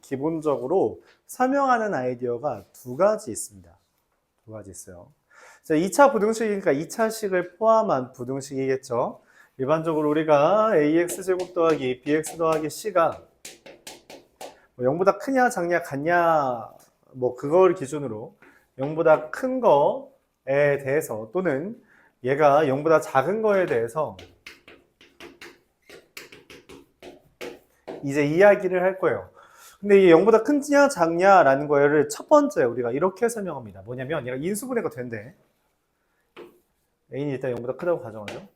기본적으로 설명하는 아이디어가 두 가지 있습니다. 두 가지 있어요. 자, 2차 부등식이니까 2차식을 포함한 부등식이겠죠. 일반적으로 우리가 ax 제곱 더하기 bx 더하기 c가 0보다 크냐 작냐 같냐 뭐 그걸 기준으로 0보다 큰 거에 대해서 또는 얘가 0보다 작은 거에 대해서 이제 이야기를 할 거예요. 근데 이 0보다 크냐 작냐라는 거를 첫 번째 우리가 이렇게 설명합니다. 뭐냐면 얘가 인수분해가 된대. a는 일단 0보다 크다고 가정하죠.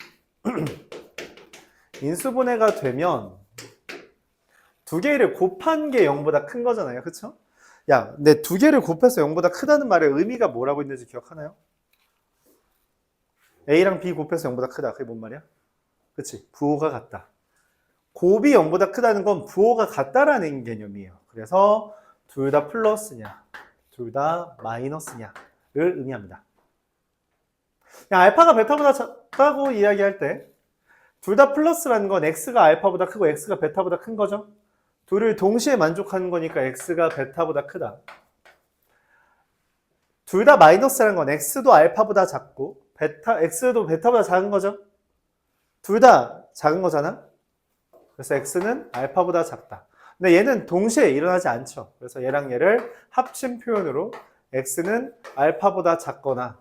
인수분해가 되면 두 개를 곱한 게 0보다 큰 거잖아요. 그쵸? 야, 근데 두 개를 곱해서 0보다 크다는 말의 의미가 뭐라고 있는지 기억하나요? a랑 b 곱해서 0보다 크다. 그게 뭔 말이야? 그치? 부호가 같다. 곱이 0보다 크다는 건 부호가 같다라는 개념이에요. 그래서 둘 다 플러스냐, 둘 다 마이너스냐를 의미합니다. 알파가 베타보다 작다고 이야기할 때 둘 다 플러스라는 건 x가 알파보다 크고 x가 베타보다 큰 거죠. 둘을 동시에 만족하는 거니까 x가 베타보다 크다. 둘 다 마이너스라는 건 x도 알파보다 작고 x도 베타보다 작은 거죠. 둘 다 작은 거잖아. 그래서 x는 알파보다 작다. 근데 얘는 동시에 일어나지 않죠. 그래서 얘랑 얘를 합친 표현으로 x는 알파보다 작거나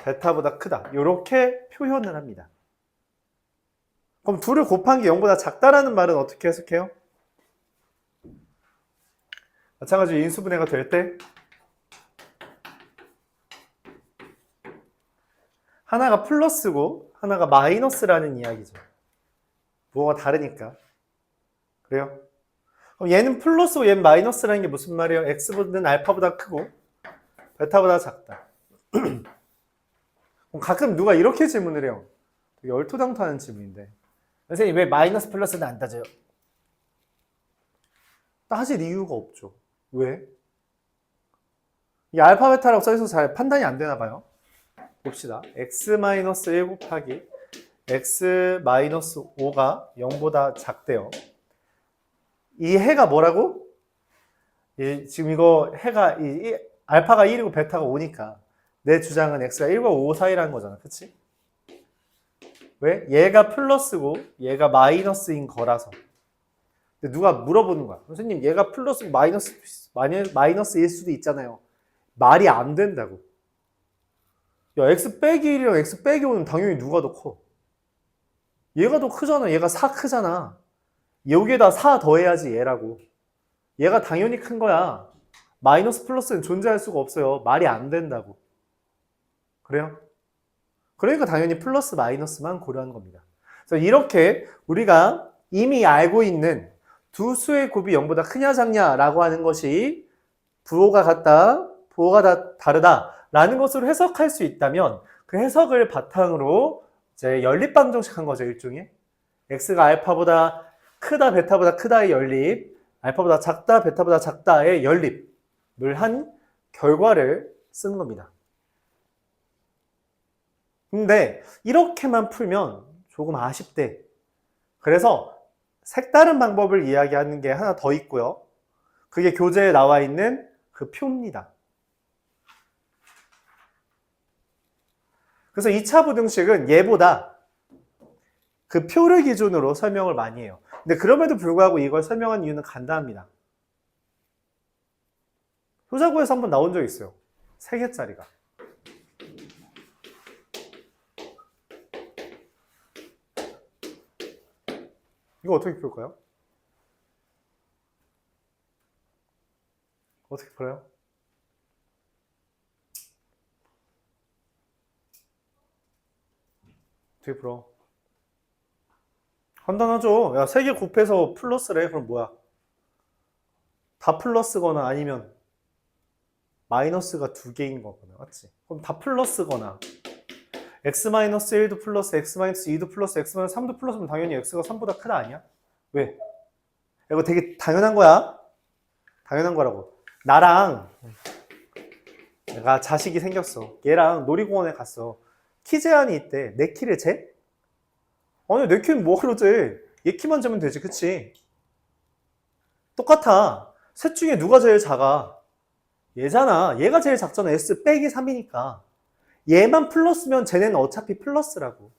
베타보다 크다. 이렇게 표현을 합니다. 그럼 둘을 곱한 게 0보다 작다라는 말은 어떻게 해석해요? 마찬가지로 인수분해가 될 때 하나가 플러스고 하나가 마이너스라는 이야기죠. 부호가 다르니까. 그래요? 그럼 얘는 플러스고 얘는 마이너스라는 게 무슨 말이에요? x보다는 알파보다 크고 베타보다 작다. 가끔 누가 이렇게 질문을 해요. 되게 얼토당토하는 질문인데 선생님 왜 마이너스 플러스는 안 따져요? 따질 이유가 없죠. 왜? 이 알파 베타라고 써있어서 잘 판단이 안 되나 봐요. 봅시다. x-1 곱하기 x-5가 0보다 작대요. 이 해가 뭐라고? 지금 이거 해가 알파가 1이고 베타가 5니까 내 주장은 x가 1과 5 사이라는 거잖아. 그치? 왜? 얘가 플러스고 얘가 마이너스인 거라서. 근데 누가 물어보는 거야. 선생님 얘가 플러스고 마이너스일 수도 있잖아요. 말이 안 된다고. 야, x 빼기 1이랑 x 빼기 5는 당연히 누가 더 커? 얘가 더 크잖아. 얘가 4 크잖아. 여기에다 4 더해야지 얘라고. 얘가 당연히 큰 거야. 마이너스 플러스는 존재할 수가 없어요. 말이 안 된다고. 그래요? 그러니까 당연히 플러스 마이너스만 고려하는 겁니다. 그래서 이렇게 우리가 이미 알고 있는 두 수의 곱이 0보다 크냐 작냐라고 하는 것이 부호가 같다, 부호가 다르다 라는 것으로 해석할 수 있다면 그 해석을 바탕으로 이제 연립방정식 한 거죠. 일종의 x가 알파보다 크다 베타보다 크다의 연립, 알파보다 작다 베타보다 작다의 연립을 한 결과를 쓰는 겁니다. 근데 이렇게만 풀면 조금 아쉽대. 그래서 색다른 방법을 이야기하는 게 하나 더 있고요. 그게 교재에 나와 있는 그 표입니다. 그래서 2차 부등식은 얘보다 그 표를 기준으로 설명을 많이 해요. 근데 그럼에도 불구하고 이걸 설명한 이유는 간단합니다. 효자고에서 한번 나온 적 있어요. 3개짜리가. 이거 어떻게 풀까요? 어떻게 풀어요? 어떻게 풀어? 간단하죠. 야, 3개 곱해서 플러스래. 그럼 뭐야? 다 플러스거나 아니면 마이너스가 2개인 거거나, 맞지? 그럼 다 플러스거나 x-1도 플러스, x-2도 플러스, x-3도 플러스면 당연히 x가 3보다 크다 아니야? 왜? 이거 되게 당연한 거야. 당연한 거라고. 나랑 내가 자식이 생겼어. 얘랑 놀이공원에 갔어. 키 제한이 있대. 내 키를 재? 아니 내 키는 뭐하러 재? 얘 키만 재면 되지, 그치? 똑같아. 셋 중에 누가 제일 작아? 얘잖아. 얘가 제일 작잖아. S 빼기 3이니까. 얘만 플러스면 쟤네는 어차피 플러스라고.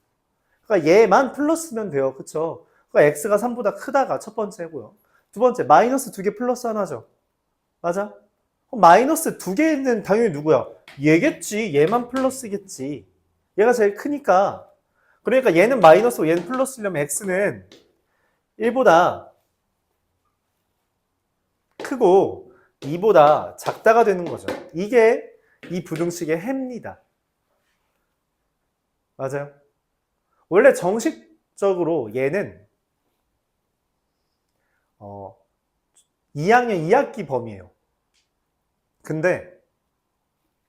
그러니까 얘만 플러스면 돼요. 그쵸? 그러니까 x가 3보다 크다가 첫 번째고요. 두 번째, 마이너스 2개 플러스 하나죠. 맞아? 그럼 마이너스 2개는 당연히 누구야? 얘겠지. 얘만 플러스겠지. 얘가 제일 크니까. 그러니까 얘는 마이너스고 얘는 플러스려면 x는 1보다 크고 2보다 작다가 되는 거죠. 이게 이 부등식의 해입니다. 맞아요? 원래 정식적으로 얘는 2학년 2학기 범위예요. 근데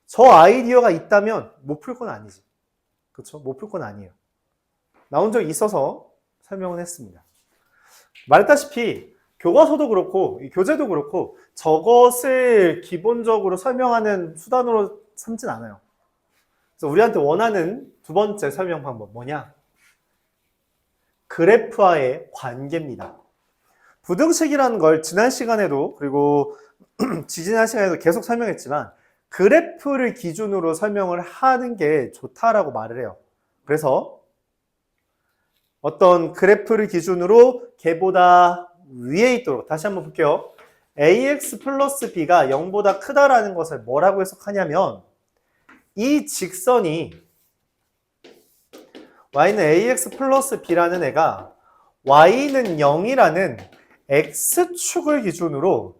저 아이디어가 있다면 못 풀 건 아니지. 그렇죠? 못 풀 건 아니에요. 나온 적이 있어서 설명을 했습니다. 말했다시피 교과서도 그렇고 교재도 그렇고 저것을 기본적으로 설명하는 수단으로 삼진 않아요. 그래서 우리한테 원하는 두 번째 설명 방법 뭐냐? 그래프와의 관계입니다. 부등식이라는 걸 지난 시간에도 그리고 지지난 시간에도 계속 설명했지만 그래프를 기준으로 설명을 하는 게 좋다라고 말을 해요. 그래서 어떤 그래프를 기준으로 걔보다 위에 있도록 다시 한번 볼게요. ax 플러스 b가 0보다 크다라는 것을 뭐라고 해석하냐면 이 직선이 y는 ax 플러스 b라는 애가 y는 0이라는 x축을 기준으로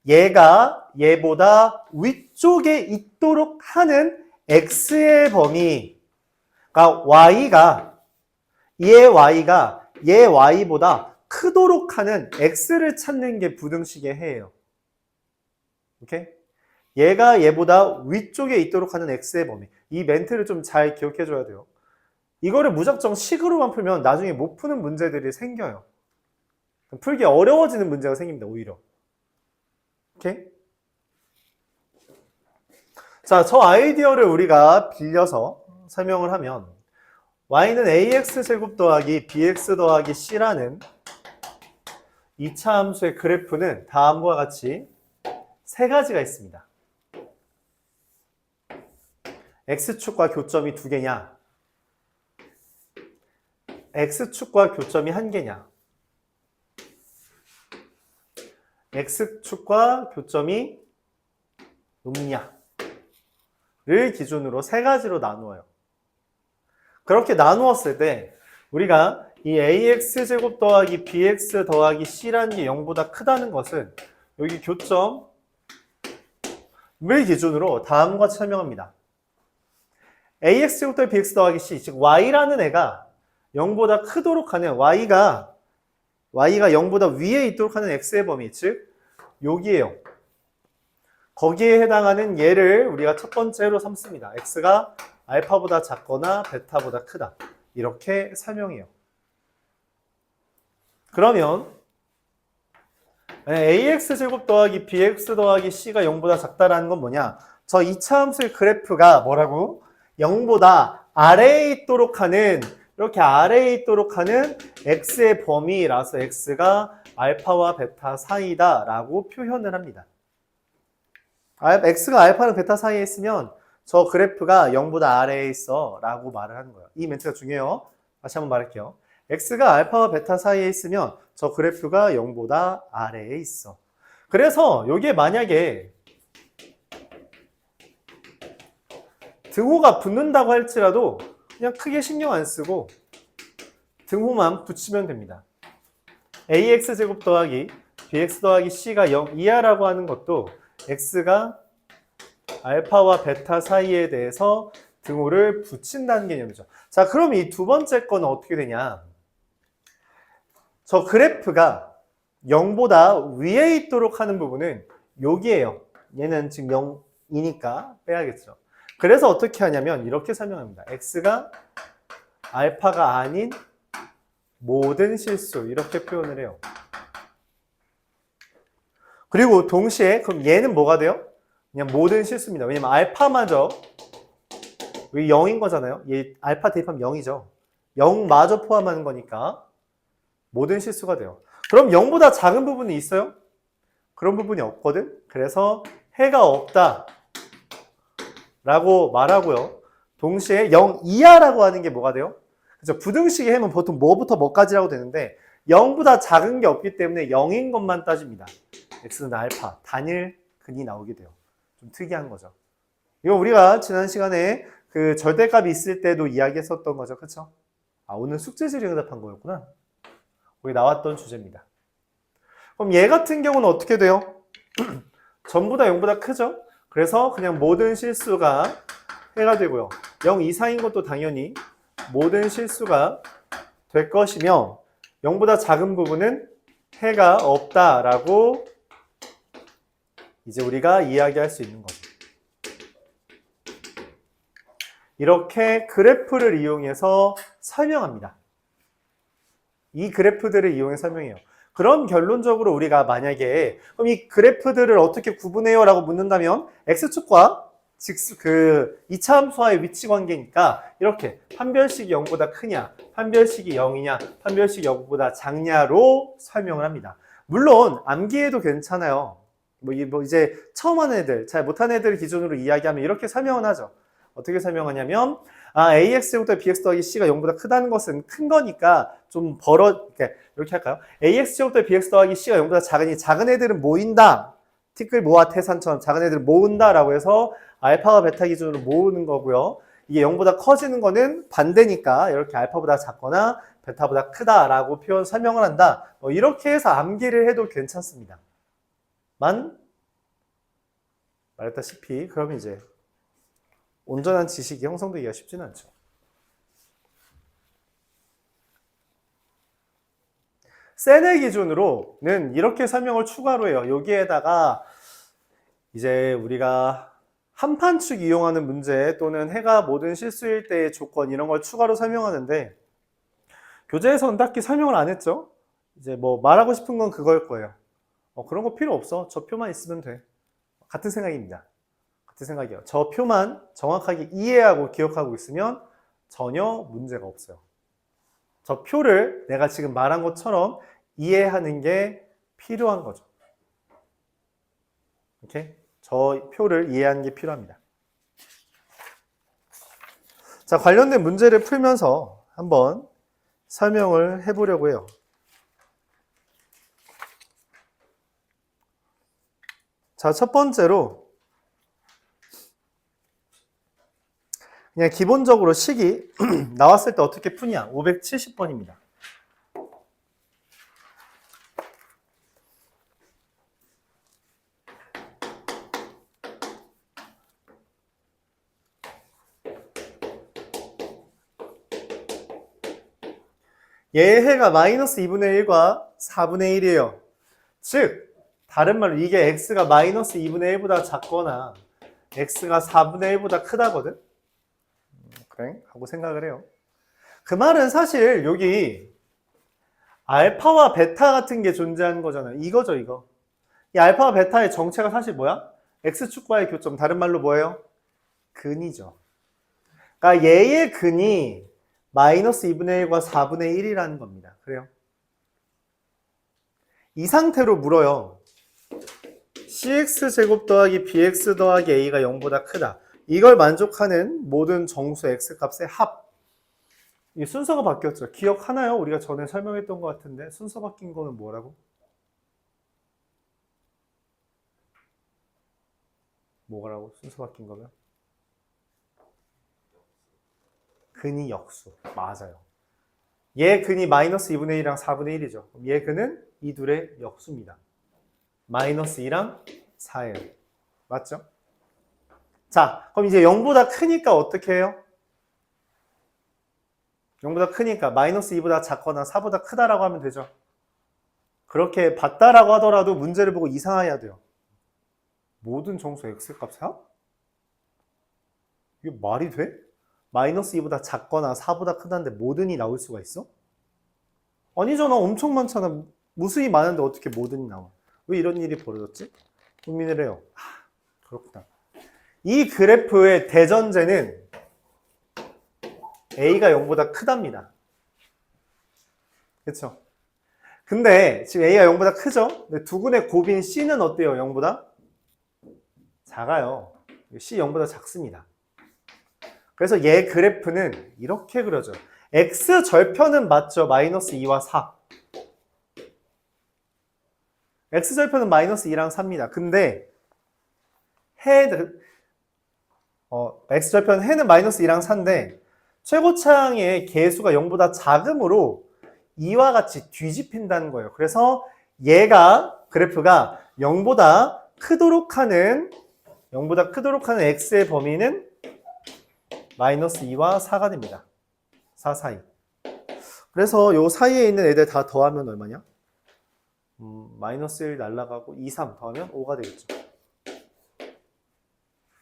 얘가 얘보다 위쪽에 있도록 하는 x의 범위, 그러니까 y가 얘 y보다 크도록 하는 x를 찾는 게 부등식의 해예요. 오케이? 얘가 얘보다 위쪽에 있도록 하는 x의 범위. 이 멘트를 좀 잘 기억해 줘야 돼요. 이거를 무작정 식으로만 풀면 나중에 못 푸는 문제들이 생겨요. 풀기 어려워지는 문제가 생깁니다, 오히려. 오케이? 자, 저 아이디어를 우리가 빌려서 설명을 하면 y는 ax제곱 더하기 bx 더하기 c라는 2차 함수의 그래프는 다음과 같이 세 가지가 있습니다. x축과 교점이 두 개냐? x축과 교점이 한 개냐? x축과 교점이 높냐를 기준으로 세 가지로 나누어요. 그렇게 나누었을 때 우리가 이 ax제곱 더하기 bx 더하기 c라는 게 0보다 크다는 것은 여기 교점을 기준으로 다음과 같이 설명합니다. ax제곱 더하기 bx 더하기 c, 즉 y라는 애가 0보다 크도록 하는 y가 0보다 위에 있도록 하는 x의 범위, 즉 여기에요. 거기에 해당하는 얘를 우리가 첫 번째로 삼습니다. x가 알파보다 작거나 베타보다 크다. 이렇게 설명해요. 그러면 ax제곱 더하기 bx 더하기 c가 0보다 작다라는 건 뭐냐? 저 2차 함수의 그래프가 뭐라고? 0보다 아래에 있도록 하는, 이렇게 아래에 있도록 하는 x의 범위라서 x가 알파와 베타 사이다 라고 표현을 합니다. x가 알파랑 베타 사이에 있으면 저 그래프가 0보다 아래에 있어 라고 말을 하는 거예요. 이 멘트가 중요해요. 다시 한번 말할게요. x가 알파와 베타 사이에 있으면 저 그래프가 0보다 아래에 있어. 그래서 여기에 만약에 등호가 붙는다고 할지라도 그냥 크게 신경 안 쓰고 등호만 붙이면 됩니다. ax제곱 더하기 bx 더하기 c가 0 이하라고 하는 것도 x가 알파와 베타 사이에 대해서 등호를 붙인다는 개념이죠. 자, 그럼 이 두 번째 거는 어떻게 되냐? 저 그래프가 0보다 위에 있도록 하는 부분은 여기에요. 얘는 지금 0이니까 빼야겠죠. 그래서 어떻게 하냐면 이렇게 설명합니다. x가 알파가 아닌 모든 실수, 이렇게 표현을 해요. 그리고 동시에 그럼 얘는 뭐가 돼요? 그냥 모든 실수입니다. 왜냐면 알파마저 여기 0인 거잖아요. 얘 알파 대입하면 0이죠. 0마저 포함하는 거니까 모든 실수가 돼요. 그럼 0보다 작은 부분이 있어요? 그런 부분이 없거든. 그래서 해가 없다 라고 말하고요. 동시에 0 이하라고 하는 게 뭐가 돼요? 그죠? 부등식의 해면 보통 뭐부터 뭐까지라고 되는데 0보다 작은 게 없기 때문에 0인 것만 따집니다. x는 알파, 단일 근이 나오게 돼요. 좀 특이한 거죠. 이거 우리가 지난 시간에 그 절대값이 있을 때도 이야기했었던 거죠. 그쵸? 아, 오늘 숙제지리 응답한 거였구나. 거기 나왔던 주제입니다. 그럼 얘 같은 경우는 어떻게 돼요? 전부 다 0보다 크죠? 그래서 그냥 모든 실수가 해가 되고요. 0 이상인 것도 당연히 모든 실수가 될 것이며 0보다 작은 부분은 해가 없다라고 이제 우리가 이야기할 수 있는 거죠. 이렇게 그래프를 이용해서 설명합니다. 이 그래프들을 이용해서 설명해요. 그럼 결론적으로 우리가 만약에 그럼 이 그래프들을 어떻게 구분해요? 라고 묻는다면 x축과 그 이차함수와의 위치 관계니까 이렇게 판별식이 0보다 크냐, 판별식이 0이냐, 판별식이 0보다 작냐로 설명을 합니다. 물론 암기해도 괜찮아요. 뭐 이제 처음 하는 애들, 잘 못하는 애들 기준으로 이야기하면 이렇게 설명을 하죠. 어떻게 설명하냐면 ax제곱더 bx 더하기 c가 0보다 크다는 것은 큰 거니까 좀 이렇게 할까요? ax제곱더 bx 더하기 c가 0보다 작으니 작은 애들은 모인다. 티끌 모아 태산처럼 작은 애들을 모은다라고 해서 알파와 베타 기준으로 모으는 거고요. 이게 0보다 커지는 거는 반대니까 이렇게 알파보다 작거나 베타보다 크다라고 설명을 한다. 이렇게 해서 암기를 해도 괜찮습니다. 말했다시피 그럼 이제 온전한 지식이 형성되기가 쉽지는 않죠. 세네 기준으로는 이렇게 설명을 추가로 해요. 여기에다가 이제 우리가 한판축 이용하는 문제 또는 해가 모든 실수일 때의 조건 이런 걸 추가로 설명하는데 교재에서는 딱히 설명을 안 했죠. 이제 뭐 말하고 싶은 건 그걸 거예요. 그런 거 필요 없어. 저 표만 있으면 돼. 같은 생각입니다. 같은 생각이에요. 저 표만 정확하게 이해하고 기억하고 있으면 전혀 문제가 없어요. 저 표를 내가 지금 말한 것처럼 이해하는 게 필요한 거죠. 이렇게 저 표를 이해하는 게 필요합니다. 자, 관련된 문제를 풀면서 한번 설명을 해보려고 해요. 자, 첫 번째로 그냥 기본적으로 식이 나왔을 때 어떻게 푸냐? 570번입니다. 얘의 해가 마이너스 2분의 1과 4분의 1이에요. 즉, 다른 말로 이게 x가 마이너스 2분의 1보다 작거나 x가 4분의 1보다 크다거든? 그래? 하고 생각을 해요. 그 말은 사실 여기 알파와 베타 같은 게 존재하는 거잖아요. 이거죠, 이거. 이 알파와 베타의 정체가 사실 뭐야? x축과의 교점, 다른 말로 뭐예요? 근이죠. 그러니까 얘의 근이 마이너스 2분의 1과 4분의 1이라는 겁니다. 그래요? 이 상태로 물어요. cx제곱 더하기 bx 더하기 a가 0보다 크다. 이걸 만족하는 모든 정수 x값의 합. 이 순서가 바뀌었죠. 기억하나요? 우리가 전에 설명했던 것 같은데 순서 바뀐 거는 뭐라고? 뭐라고? 순서 바뀐 거면? 근이 역수. 맞아요. 얘 근이 마이너스 2분의 1이랑 4분의 1이죠. 얘 근은 이 둘의 역수입니다. 마이너스 2랑 4예요. 맞죠? 자, 그럼 이제 0보다 크니까 어떻게 해요? 0보다 크니까 마이너스 2보다 작거나 4보다 크다라고 하면 되죠. 그렇게 봤다라고 하더라도 문제를 보고 이상해야 돼요. 모든 정수 x값의 합? 이게 말이 돼? 마이너스 2보다 작거나 4보다 크다는데 모든이 나올 수가 있어? 아니잖아. 엄청 많잖아. 무수히 많은데 어떻게 모든이 나와? 왜 이런 일이 벌어졌지? 고민을 해요. 그렇구나. 이 그래프의 대전제는 A가 0보다 크답니다. 그렇죠? 근데 지금 A가 0보다 크죠? 근데 두근의 곱인 C는 어때요? 0보다? 작아요. C 0보다 작습니다. 그래서 얘 그래프는 이렇게 그려져. X 절편은 맞죠? 마이너스 2와 4. X 절편은 마이너스 2랑 4입니다. 근데 X 절편 해는 마이너스 2랑 4인데 최고차항의 개수가 0보다 작으므로 2와 같이 뒤집힌다는 거예요. 그래서 얘가 그래프가 0보다 크도록 하는 X의 범위는 마이너스 2와 4가 됩니다. 4 사이. 그래서 요 사이에 있는 애들 다 더하면 얼마냐? 마이너스 1 날라가고 2, 3 더하면 5가 되겠죠.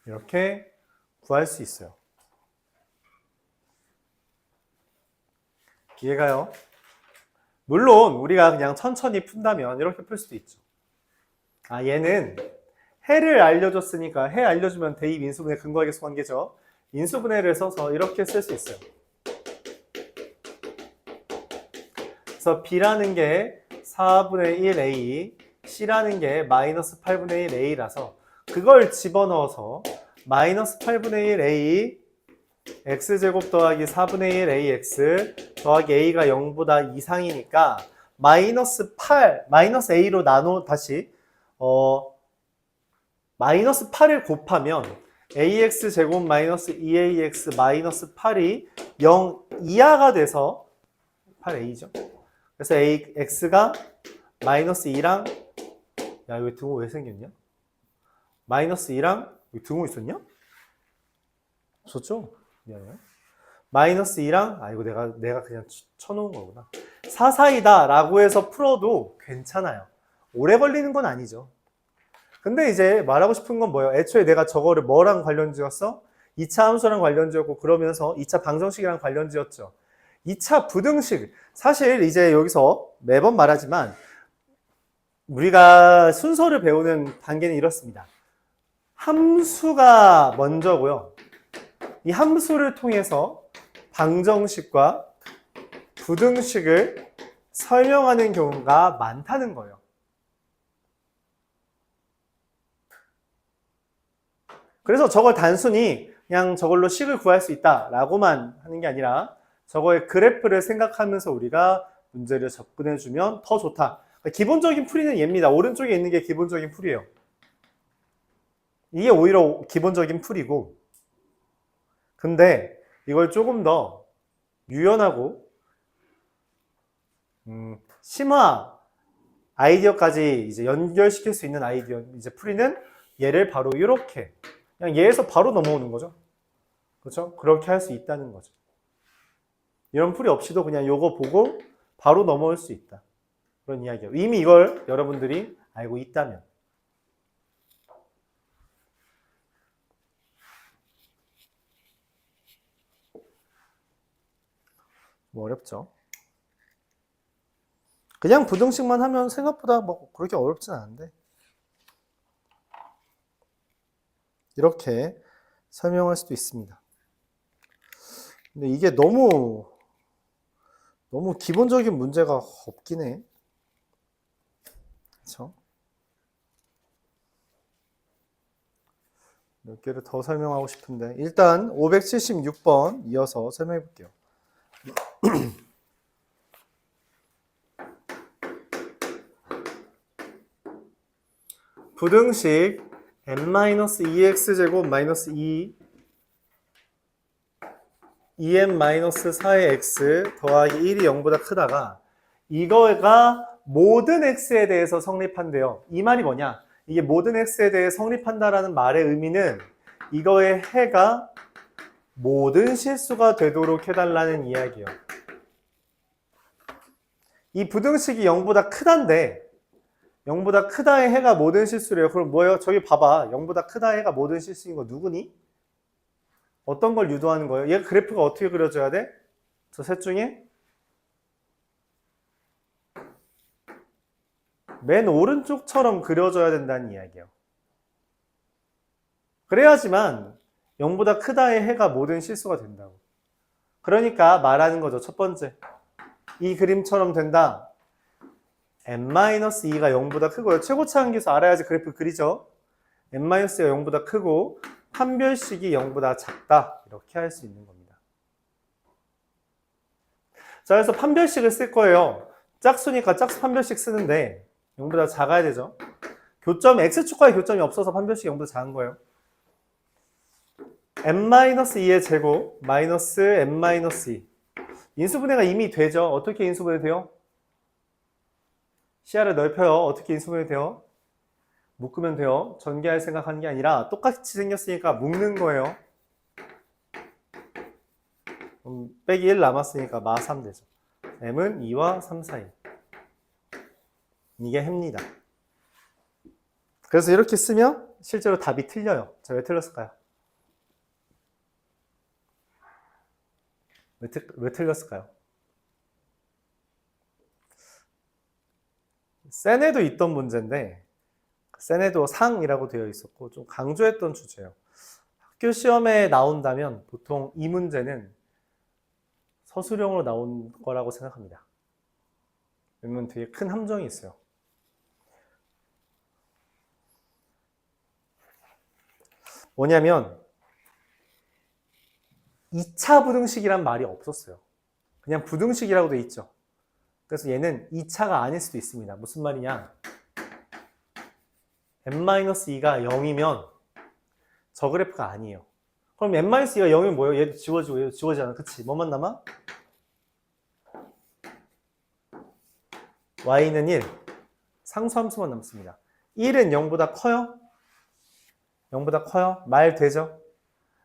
이렇게 구할 수 있어요. 이해가요? 물론 우리가 그냥 천천히 푼다면 이렇게 풀 수도 있죠. 얘는 해를 알려줬으니까 해 알려주면 대입 인수분해 근거의 계수 관계죠. 인수분해를 써서 이렇게 쓸 수 있어요. 그래서 B라는 게 4분의 1A, C라는 게 마이너스 8분의 1A라서 그걸 집어넣어서 마이너스 8분의 1A X제곱 더하기 4분의 1 AX 더하기 A가 0보다 이상이니까 마이너스 A로 다시 마이너스 8을 곱하면 AX 제곱 마이너스 2AX 마이너스 8이 0 이하가 돼서 8A죠. 그래서 X가 마이너스 2랑 야, 여기 등호 왜 생겼냐? 마이너스 2랑 여기 등호 있었냐? 없었죠? 미안해요. 마이너스 2랑 이거 내가 그냥 쳐놓은 거구나. 4 사이다 라고 해서 풀어도 괜찮아요. 오래 걸리는 건 아니죠. 근데 이제 말하고 싶은 건 뭐예요? 애초에 내가 저거를 뭐랑 관련 지었어? 2차 함수랑 관련 지었고 그러면서 2차 방정식이랑 관련 지었죠. 2차 부등식. 사실 이제 여기서 매번 말하지만 우리가 순서를 배우는 단계는 이렇습니다. 함수가 먼저고요. 이 함수를 통해서 방정식과 부등식을 설명하는 경우가 많다는 거예요. 그래서 저걸 단순히 그냥 저걸로 식을 구할 수 있다라고만 하는 게 아니라 저거의 그래프를 생각하면서 우리가 문제를 접근해주면 더 좋다. 기본적인 풀이는 얘입니다. 오른쪽에 있는 게 기본적인 풀이에요. 이게 오히려 기본적인 풀이고, 근데 이걸 조금 더 유연하고 심화 아이디어까지 이제 연결시킬 수 있는 아이디어 이제 풀이는 얘를 바로 이렇게 그냥 얘에서 바로 넘어오는 거죠. 그렇죠? 그렇게 할 수 있다는 거죠. 이런 풀이 없이도 그냥 요거 보고 바로 넘어올 수 있다. 그런 이야기예요. 이미 이걸 여러분들이 알고 있다면. 뭐 어렵죠? 그냥 부등식만 하면 생각보다 뭐 그렇게 어렵진 않은데 이렇게 설명할 수도 있습니다. 근데 이게 너무 기본적인 문제가 없긴 해. 그렇죠? 몇 개를 더 설명하고 싶은데 일단 576번 이어서 설명해 볼게요. 부등식 n-2x제곱 마이너스 2n-4의 x 더하기 1이 0보다 크다가 이거가 모든 x에 대해서 성립한대요. 이 말이 뭐냐? 이게 모든 x에 대해 성립한다라는 말의 의미는 이거의 해가 모든 실수가 되도록 해달라는 이야기예요. 이 부등식이 0보다 크다인데 0보다 크다의 해가 모든 실수래요. 그럼 뭐예요? 저기 봐봐. 0보다 크다의 해가 모든 실수인 거 누구니? 어떤 걸 유도하는 거예요? 얘 그래프가 어떻게 그려져야 돼? 저 셋 중에? 맨 오른쪽처럼 그려져야 된다는 이야기예요. 그래야지만 0보다 크다의 해가 모든 실수가 된다고. 그러니까 말하는 거죠. 첫 번째. 이 그림처럼 된다. n-2가 0보다 크고요. 최고차 함계수 알아야지 그래프 그리죠. n-2가 0보다 크고 판별식이 0보다 작다. 이렇게 할 수 있는 겁니다. 자, 그래서 판별식을 쓸 거예요. 짝수니까 짝수 판별식 쓰는데 0보다 작아야 되죠. 교점, x축과의 교점이 없어서 판별식이 0보다 작은 거예요. n-2의 제곱 마이너스 n-2. 인수분해가 이미 되죠. 어떻게 인수분해 돼요? 시야를 넓혀요. 어떻게 인수분해 돼요? 묶으면 돼요. 전개할 생각하는 게 아니라 똑같이 생겼으니까 묶는 거예요. 빼기 1 남았으니까 마 3 되죠. m은 2와 3 사이. 이게 해입니다. 그래서 이렇게 쓰면 실제로 답이 틀려요. 자, 왜 틀렸을까요? 왜 틀렸을까요? 센에도 있던 문제인데 센에도 상이라고 되어 있었고 좀 강조했던 주제예요. 학교 시험에 나온다면 보통 이 문제는 서술형으로 나온 거라고 생각합니다. 왜냐면 되게 큰 함정이 있어요. 뭐냐면 2차 부등식이란 말이 없었어요. 그냥 부등식이라고 돼 있죠. 그래서 얘는 2차가 아닐 수도 있습니다. 무슨 말이냐? n-2가 0이면 저 그래프가 아니에요. 그럼 n-2가 0이면 뭐예요? 얘도 지워지고 얘도 지워지잖아. 그치? 뭐만 남아? y는 1. 상수함수만 남습니다. 1은 0보다 커요? 0보다 커요? 말 되죠?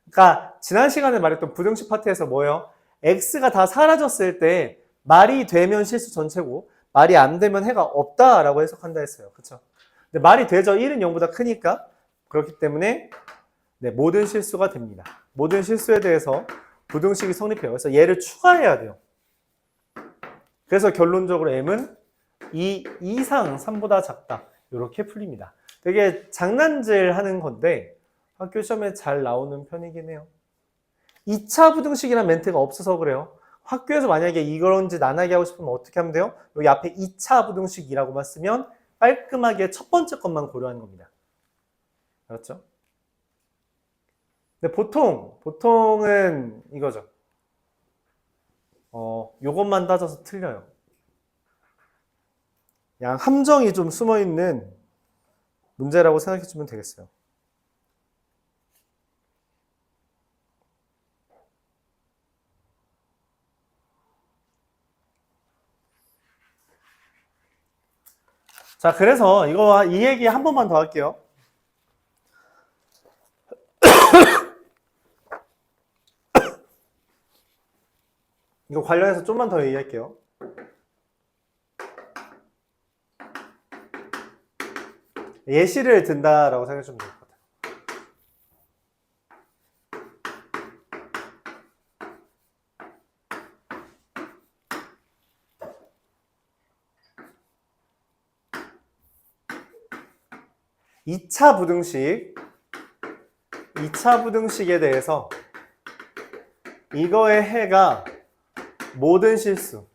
그러니까 지난 시간에 말했던 부등식 파트에서 뭐예요? x가 다 사라졌을 때 말이 되면 실수 전체고 말이 안 되면 해가 없다라고 해석한다 했어요. 그쵸? 근데 말이 되죠. 1은 0보다 크니까. 그렇기 때문에 네, 모든 실수가 됩니다. 모든 실수에 대해서 부등식이 성립해요. 그래서 얘를 추가해야 돼요. 그래서 결론적으로 m은 2 이상 3보다 작다. 이렇게 풀립니다. 되게 장난질 하는 건데 학교 시험에 잘 나오는 편이긴 해요. 2차 부등식이라는 멘트가 없어서 그래요. 학교에서 만약에 이런지 나나게 하고 싶으면 어떻게 하면 돼요? 여기 앞에 2차 부등식이라고만 쓰면 깔끔하게 첫 번째 것만 고려하는 겁니다. 그렇죠? 근데 보통은 이거죠. 요것만 따져서 틀려요. 그냥 함정이 좀 숨어있는 문제라고 생각해주면 되겠어요. 자, 그래서 이 얘기 한 번만 더 할게요. 이거 관련해서 좀만 더 얘기할게요. 예시를 든다라고 생각해주면 될 것 같아요. 2차 부등식에 대해서 이거의 해가 모든 실수가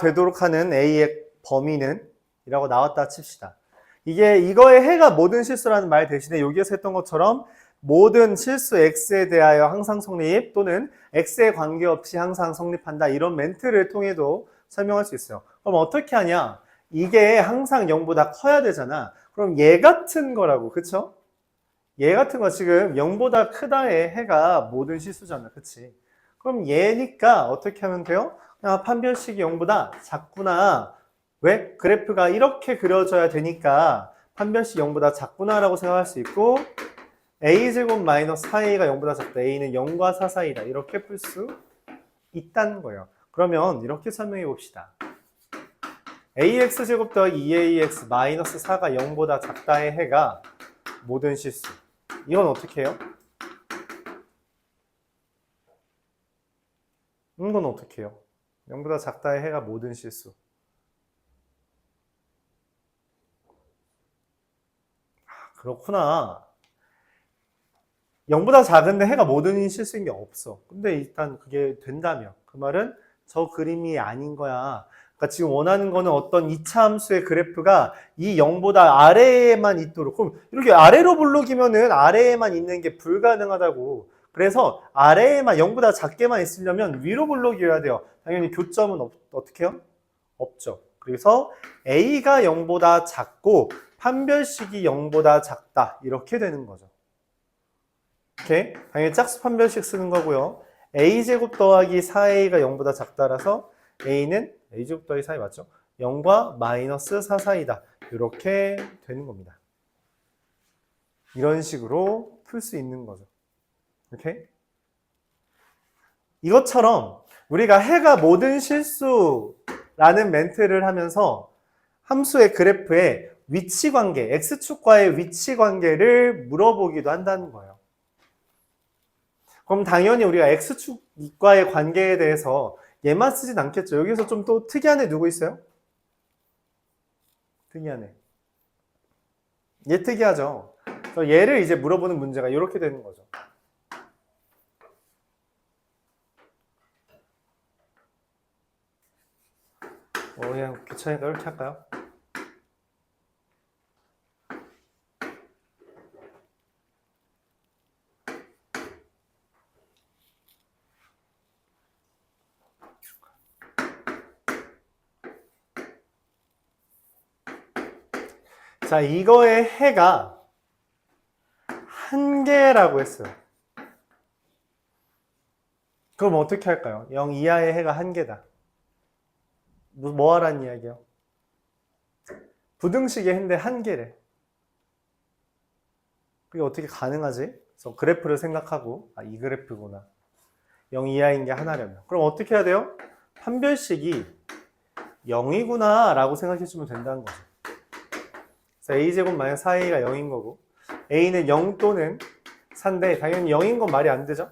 되도록 하는 A의 범위는 이라고 나왔다 칩시다. 이거의 해가 모든 실수라는 말 대신에 여기에서 했던 것처럼 모든 실수 X에 대하여 항상 성립 또는 X에 관계없이 항상 성립한다 이런 멘트를 통해도 설명할 수 있어요. 그럼 어떻게 하냐? 이게 항상 0보다 커야 되잖아. 그럼 얘 같은 거라고, 그쵸? 얘 같은 거 지금 0보다 크다의 해가 모든 실수잖아, 그치? 그럼 얘니까 어떻게 하면 돼요? 그냥 판별식이 0보다 작구나. 왜? 그래프가 이렇게 그려져야 되니까 판별식 0보다 작구나 라고 생각할 수 있고 a제곱 마이너스 4a가 0보다 작다. a는 0과 4 사이다. 이렇게 풀 수 있다는 거예요. 그러면 이렇게 설명해 봅시다. ax 제곱 더하기 2ax 마이너스 4가 0보다 작다의 해가 모든 실수. 이건 어떻게 해요? 이건 어떻게 해요? 0보다 작다의 해가 모든 실수. 그렇구나. 0보다 작은데 해가 모든 실수인 게 없어. 근데 일단 그게 된다면 그 말은 저 그림이 아닌 거야. 그러니까 지금 원하는 거는 어떤 2차 함수의 그래프가 이 0보다 아래에만 있도록. 그럼 이렇게 아래로 블록이면은 아래에만 있는 게 불가능하다고. 그래서 아래에만 0보다 작게만 있으려면 위로 블록이어야 돼요. 당연히 교점은 어떻게 해요? 없죠. 그래서 A가 0보다 작고 판별식이 0보다 작다. 이렇게 되는 거죠. 오케이? 당연히 짝수 판별식 쓰는 거고요. A제곱 더하기 4A가 0보다 작다라서 A는 A제곱 더하기 4A 맞죠? 0과 마이너스 4 사이다. 이렇게 되는 겁니다. 이런 식으로 풀 수 있는 거죠. 오케이? 이것처럼 우리가 해가 모든 실수라는 멘트를 하면서 함수의 그래프의 위치 관계, x축과의 위치 관계를 물어보기도 한다는 거예요. 그럼 당연히 우리가 x축과의 관계에 대해서 얘만 쓰진 않겠죠. 여기서 좀 또 특이한 애 누구 있어요? 특이한 애. 얘 특이하죠. 그래서 얘를 이제 물어보는 문제가 이렇게 되는 거죠. 그냥 귀찮으니까 이렇게 할까요? 자, 이거의 해가 한 개라고 했어요. 그럼 어떻게 할까요? 0 이하의 해가 한 개다. 뭐 하라는 이야기요? 부등식의 해인데 한 개래. 그게 어떻게 가능하지? 그래서 그래프를 생각하고 이 그래프구나. 0 이하인 게 하나라면. 그럼 어떻게 해야 돼요? 판별식이 0이구나 라고 생각해 주면 된다는 거죠. 그래서 a제곱 마이너스 4a가 0인 거고 a는 0 또는 4인데 당연히 0인 건 말이 안 되죠.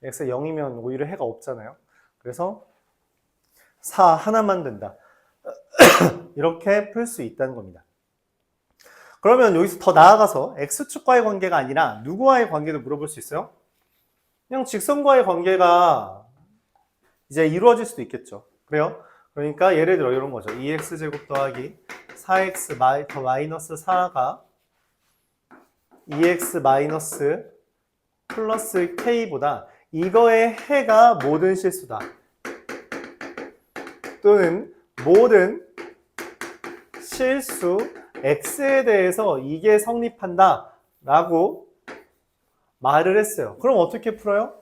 x가 0이면 오히려 해가 없잖아요. 그래서 4 하나만 된다. 이렇게 풀 수 있다는 겁니다. 그러면 여기서 더 나아가서 x축과의 관계가 아니라 누구와의 관계도 물어볼 수 있어요? 그냥 직선과의 관계가 이제 이루어질 수도 있겠죠. 그래요? 그러니까 예를 들어 이런 거죠. 2x제곱 더하기 4x 더 마이너스 4가 2x 마이너스 플러스 k보다 이거의 해가 모든 실수다. 또는 모든 실수 x에 대해서 이게 성립한다 라고 말을 했어요. 그럼 어떻게 풀어요?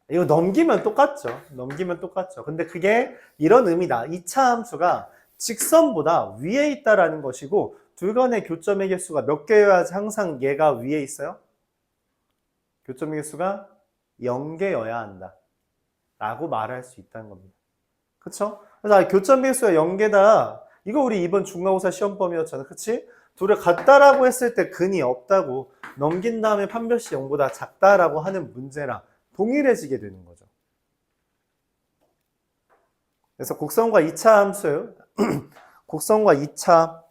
이거 넘기면 똑같죠. 넘기면 똑같죠. 근데 그게 이런 의미다. 2차 함수가 직선보다 위에 있다라는 것이고 둘 간의 교점의 개수가 몇 개여야지 항상 얘가 위에 있어요? 교점의 개수가 0개여야 한다. 라고 말할 수 있다는 겁니다. 그쵸? 그래서 교점의 개수가 0개다. 이거 우리 이번 중간고사 시험범위였잖아. 그치? 둘을 같다라고 했을 때 근이 없다고 넘긴 다음에 판별식 0보다 작다라고 하는 문제랑 동일해지게 되는 거죠. 그래서 곡선과 2차 함수, 곡선과 2차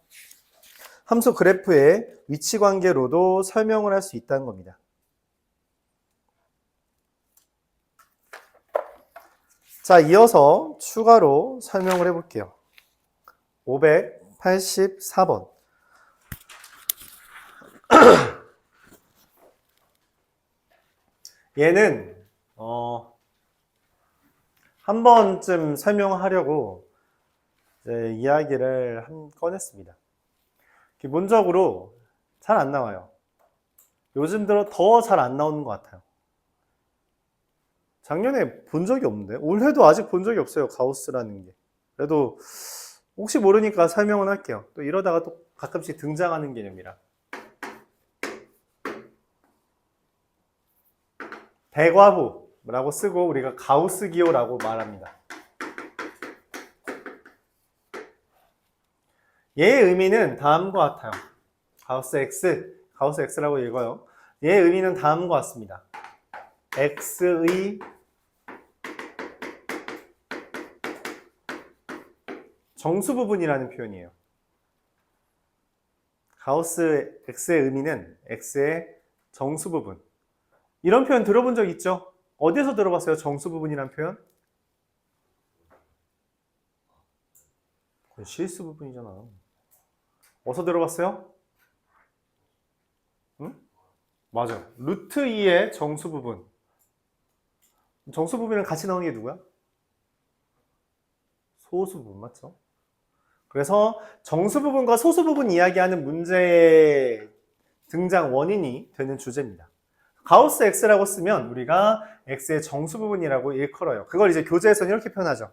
함수 그래프의 위치 관계로도 설명을 할 수 있다는 겁니다. 자, 이어서 추가로 설명을 해볼게요. 584번. 얘는 한 번쯤 설명하려고 이야기를 꺼냈습니다. 기본적으로 잘 안 나와요. 요즘 들어 더 잘 안 나오는 것 같아요. 작년에 본 적이 없는데 올해도 아직 본 적이 없어요. 가우스라는 게. 그래도 혹시 모르니까 설명은 할게요. 또 이러다가 또 가끔씩 등장하는 개념이라. 대과부라고 쓰고 우리가 가우스 기호라고 말합니다. 얘의 의미는 다음과 같아요. 가우스 X라고 읽어요. 얘의 의미는 다음과 같습니다. X의 정수 부분이라는 표현이에요. 가우스 X의 의미는 X의 정수 부분. 이런 표현 들어본 적 있죠? 어디에서 들어봤어요? 정수 부분이란 표현? 그건 실수 부분이잖아. 어디서 들어봤어요? 응? 맞아. 루트 2의 정수 부분. 정수 부분이랑 같이 나오는 게 누구야? 소수 부분 맞죠? 그래서 정수 부분과 소수 부분 이야기하는 문제의 등장 원인이 되는 주제입니다. 가우스 X라고 쓰면 우리가 X의 정수 부분이라고 일컬어요. 그걸 이제 교재에서는 이렇게 표현하죠.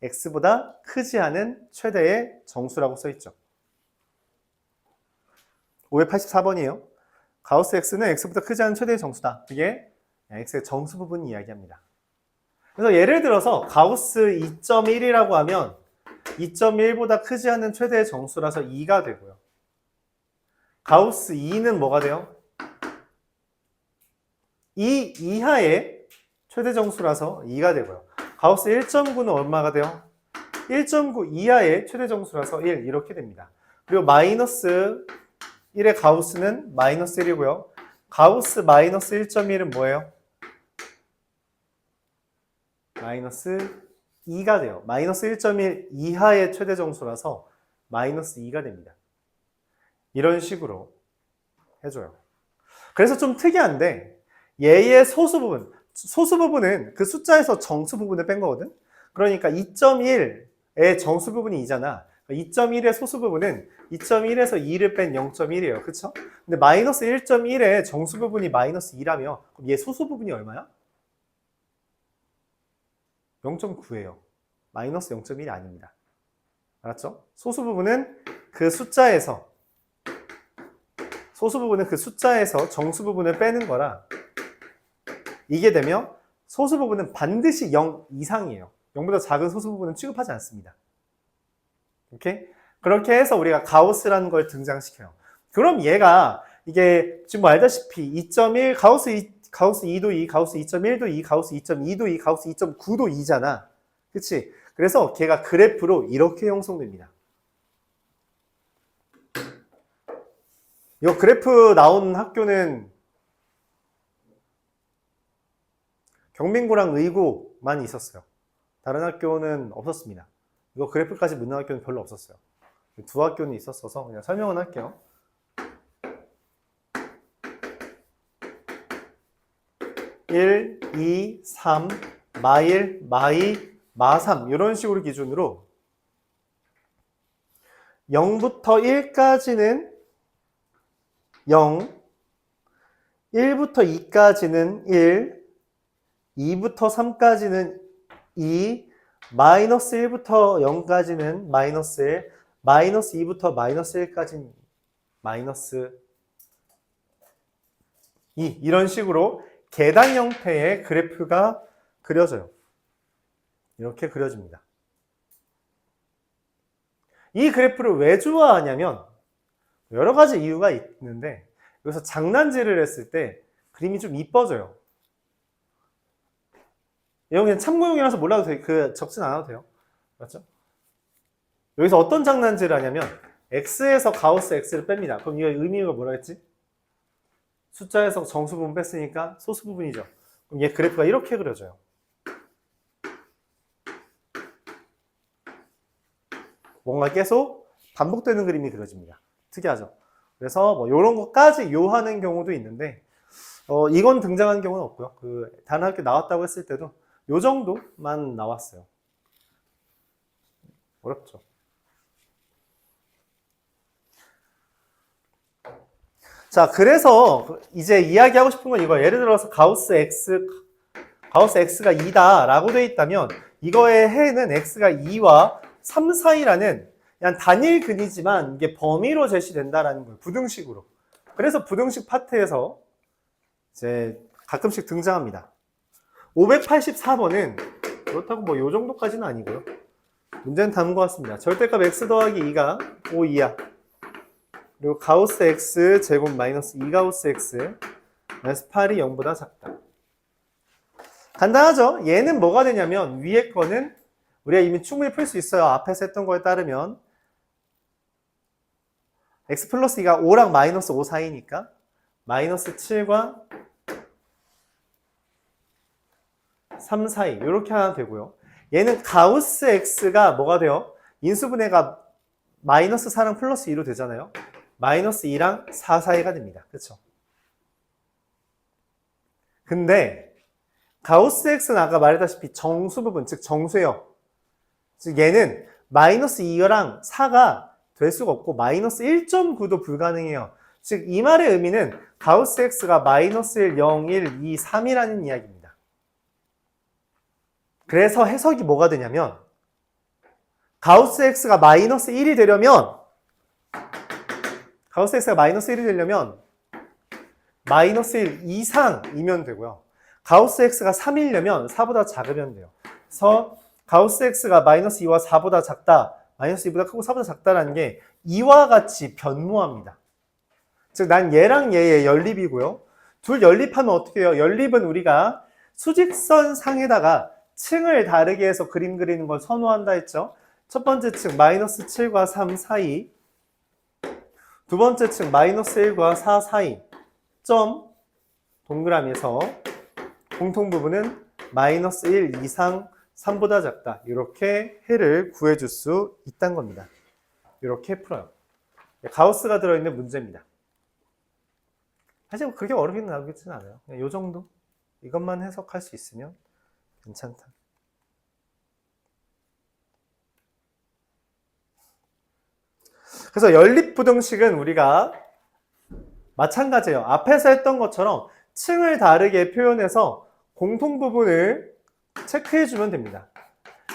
X보다 크지 않은 최대의 정수라고 써있죠. 584번이에요. 가우스 X는 X보다 크지 않은 최대의 정수다. 이게 X의 정수 부분 이야기합니다. 그래서 예를 들어서 가우스 2.1이라고 하면 2.1보다 크지 않은 최대의 정수라서 2가 되고요. 가우스 2는 뭐가 돼요? 2 이하의 최대 정수라서 2가 되고요. 가우스 1.9는 얼마가 돼요? 1.9 이하의 최대 정수라서 1 이렇게 됩니다. 그리고 마이너스 1의 가우스는 마이너스 1이고요. 가우스 마이너스 1.1은 뭐예요? 마이너스 2가 돼요. 마이너스 1.1 이하의 최대 정수라서 마이너스 2가 됩니다. 이런 식으로 해줘요. 그래서 좀 특이한데 얘의 소수 부분은 그 숫자에서 정수 부분을 뺀 거거든. 그러니까 2.1의 정수 부분이 2잖아. 2.1의 소수 부분은 2.1에서 2를 뺀 0.1이에요. 그쵸? 근데 마이너스 1.1의 정수 부분이 마이너스 2라며 그럼 얘 소수 부분이 얼마야? 0.9예요. 마이너스 0.1이 아닙니다. 알았죠? 소수 부분은 그 숫자에서 정수 부분을 빼는 거라 이게 되면 소수 부분은 반드시 0 이상이에요. 0보다 작은 소수 부분은 취급하지 않습니다. 오케이? 그렇게 해서 우리가 가우스라는 걸 등장시켜요. 그럼 얘가 이게 지금 뭐 알다시피 2.1 가우스 2도 2, 가우스 2.1도 2, 가우스 2.2도 2, 가우스 2.9도 2잖아. 그치? 그래서 걔가 그래프로 이렇게 형성됩니다. 이 그래프 나온 학교는 경민고랑 의고만 있었어요. 다른 학교는 없었습니다. 이거 그래프까지 묻는 학교는 별로 없었어요. 두 학교는 있었어서 그냥 설명은 할게요. 1, 2, 3, 마1, 마2, 마3 이런 식으로 기준으로 0부터 1까지는 0, 1부터 2까지는 1, 2부터 3까지는 2, 마이너스 1부터 0까지는 마이너스 1, 마이너스 2부터 마이너스 1까지는 마이너스 2 이런 식으로 계단 형태의 그래프가 그려져요. 이렇게 그려집니다. 이 그래프를 왜 좋아하냐면 여러 가지 이유가 있는데 여기서 장난질을 했을 때 그림이 좀 이뻐져요. 이건 그냥 참고용이라서 몰라도 돼. 적진 않아도 돼요. 맞죠? 여기서 어떤 장난질을 하냐면 x에서 가우스 x를 뺍니다. 그럼 이거 의미가 뭐라 했지? 숫자에서 정수 부분 뺐으니까 소수 부분이죠. 그럼 얘 그래프가 이렇게 그려져요. 뭔가 계속 반복되는 그림이 그려집니다. 특이하죠? 그래서 뭐 이런 것까지 요하는 경우도 있는데 이건 등장하는 경우는 없고요. 다른 학교 나왔다고 했을 때도 요 정도만 나왔어요. 어렵죠. 자, 그래서 이제 이야기하고 싶은 건 이거 예를 들어서 가우스 x가 2다 라고 되어 있다면 이거의 해는 x가 2와 3 사이라는 그냥 단일근이지만 이게 범위로 제시된다라는 거예요. 부등식으로. 그래서 부등식 파트에서 이제 가끔씩 등장합니다. 584번은 그렇다고 뭐 요 정도까지는 아니고요. 문제는 다른 것 같습니다. 절대값 x 더하기 2가 5 이하. 그리고 가우스 x 제곱 마이너스 2가우스 x 마이너스 8이 0보다 작다. 간단하죠? 얘는 뭐가 되냐면 위에 거는 우리가 이미 충분히 풀 수 있어요. 앞에서 했던 거에 따르면 x 플러스 2가 5랑 마이너스 5 사이니까 마이너스 7과 3 사이 이렇게 하나 되고요. 얘는 가우스 x가 뭐가 돼요? 인수분해가 마이너스 4랑 플러스 2로 되잖아요. 마이너스 2랑 4 사이가 됩니다. 그렇죠? 근데 가우스 x는 아까 말했다시피 정수 부분, 즉 정수예요. 즉 얘는 마이너스 2랑 4가 될 수가 없고 마이너스 1.9도 불가능해요. 즉 이 말의 의미는 가우스 x가 마이너스 1, 0, 1, 2, 3이라는 이야기입니다. 그래서 해석이 뭐가 되냐면 가우스 x가 마이너스 1이 되려면 가우스 x가 마이너스 1이 되려면 마이너스 1 이상이면 되고요. 가우스 x가 3이려면 4보다 작으면 돼요. 그래서 가우스 x가 마이너스 2와 4보다 작다, 마이너스 2보다 크고 4보다 작다라는 게 이와 같이 변모합니다. 즉, 난 얘랑 얘의 연립이고요. 둘 연립하면 어떻게 해요? 연립은 우리가 수직선 상에다가 층을 다르게 해서 그림 그리는 걸 선호한다 했죠. 첫 번째 층 마이너스 7과 3 사이, 두 번째 층 마이너스 1과 4 사이, 점 동그라미에서 공통 부분은 마이너스 1 이상 3보다 작다. 이렇게 해를 구해줄 수 있다는 겁니다. 이렇게 풀어요. 가우스가 들어있는 문제입니다. 사실 그렇게 어렵게 나오지는 않아요. 그냥 이 정도. 이것만 해석할 수 있으면 괜찮다. 그래서 연립부등식은 우리가 마찬가지예요. 앞에서 했던 것처럼 층을 다르게 표현해서 공통 부분을 체크해주면 됩니다.